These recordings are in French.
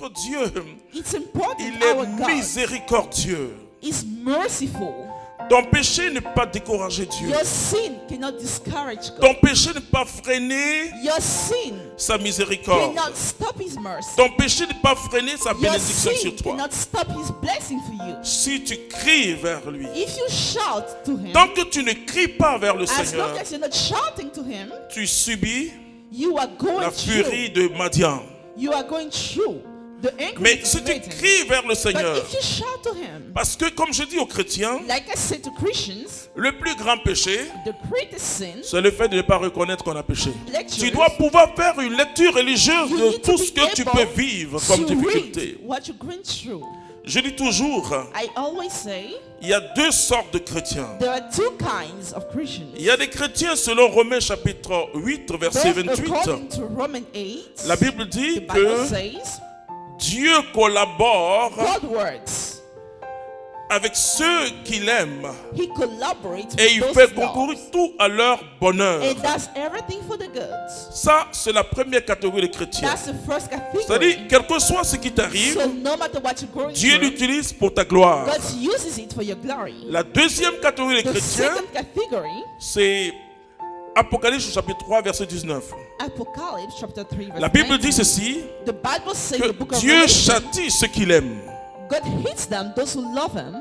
notre Dieu, It's important il our est God miséricordieux. is merciful. Ton péché n'est pas décourager Dieu. Your sin cannot discourage God. Ton péché n'est pas freiner Your sin sa miséricorde. cannot stop His mercy. Ton péché n'est pas freiner sa Your bénédiction sin sur toi. cannot stop His blessing for you. Si tu cries vers lui, If you shout to Him, tant que tu ne cries pas vers le as Seigneur, long as you're not shouting to Him, tu subis you are going la through. furie de Madian. You are going through the anger Mais of si tu Satan. cries vers le But Seigneur, if you shout to Him, parce que comme je dis aux chrétiens, like I said to Christians, le plus grand péché, the greatest sin, c'est le fait de ne pas reconnaître qu'on a péché. lectures, Tu dois pouvoir faire une lecture religieuse you de need to tout ce be que tu able peux vivre comme to difficulté. read what you're going through. Je dis toujours, I always say il y a deux sortes de chrétiens. there are two kinds of Christians. Il y a des chrétiens selon Romains chapitre 8, verset Those 28. according to Romans 8, La Bible the dit Bible que says, Dieu collabore God works. avec ceux qu'il aime He collaborates et il with fait those concourir loves. tout à leur bonheur. And does everything for the good. Ça, c'est la première catégorie de chrétiens. That's the first category. C'est-à-dire, quel que soit ce qui t'arrive, So no matter what you're going Dieu through, l'utilise pour ta gloire. God uses it for your glory. La deuxième catégorie de The chrétiens, second category, c'est Apocalypse chapitre 3, verset 19. Apocalypse chapter 3 verse La Bible 19. dit ceci, The Bible says in que the book of Dieu Revelation, châtie ceux qu'il aime. God hates them, those who love Him.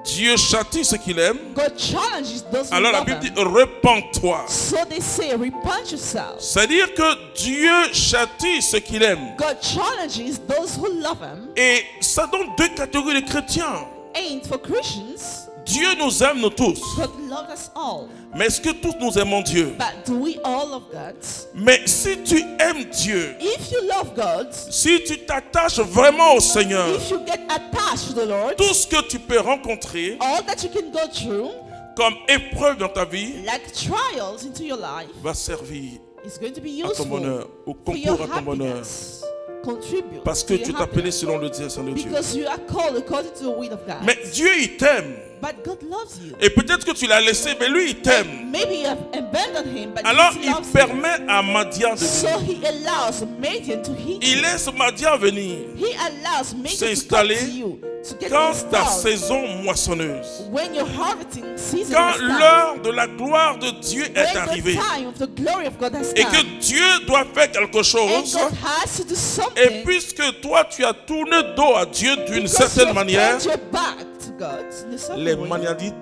Dieu châtie ceux qu'il aime. God challenges those who Alors la love Bible dit, Him. repens-toi. So they say, repent yourself. C'est-à-dire que Dieu châtie ceux qu'il aime. God challenges those who love Him. Et ça donne deux catégories de chrétiens. And for Christians, Dieu nous aime, nous tous. God loves us all. Mais est-ce que tous nous aimons Dieu? But do we all love God? Mais si tu aimes Dieu, If you love God, si tu t'attaches vraiment au Seigneur, if you get attached to the Lord, tout ce que tu peux rencontrer all that you can go through, comme épreuve dans ta vie like trials into your life, va servir is going to be à ton useful bonheur, au for your concours à ton bonheur. happiness. Contribute Parce que to tu your es appelé happiness. selon le dessein de Dieu. Because you are called according to the will of God. Mais Dieu, il t'aime. But God loves you. Et peut-être que tu l'as laissé, mais lui, il t'aime. Maybe you have abandoned Him, but Alors, He il loves you. permet à Madian de So venir. He allows Midian to hit Il you. laisse Madian venir He allows Midian to come s'installer to you, to get quand ta installed. saison moissonneuse. When your harvesting season Quand has come, l'heure de la gloire de Dieu est when the arrivée time of the glory of God has et come, que Dieu doit faire quelque and chose, God has to do et something, puisque toi tu as tourné dos à Dieu d'une because you certaine have manière, turned your back to God, in a certain les way, Maniadites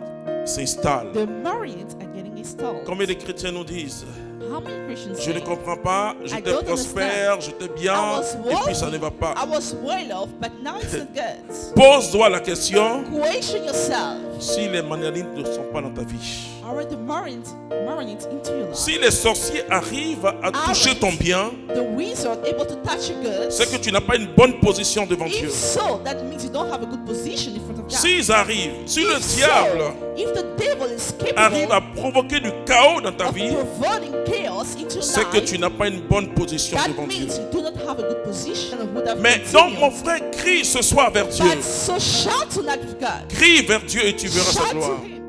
s'installent. the Marines are getting installed. Combien de chrétiens nous disent, How many Christians je ne say, comprends pas, I j'étais don't prospère, j'étais bien, I was et puis ça ne va wealthy, pas. I was well off, but now it's not good. Pose-toi la question, Question yourself, si les Maniadites ne sont pas dans ta vie. are the Marines into your life? Si les sorciers arrivent à toucher ton bien, The wizard able to touch your goods? c'est que tu n'as pas une bonne position devant Dieu. If so, that means you don't have a good position in front of God. S'ils arrivent, si le If diable so, if the devil is arrive capable à provoquer du chaos dans ta of vie, providing chaos into your c'est que life, tu n'as pas une bonne position that devant Dieu. means you do not have a good position and would have Mais donc, continued. mon frère, crie ce soir vers Dieu. But so shout tonight with God. Crie vers Dieu et tu verras sa Shout gloire. to Him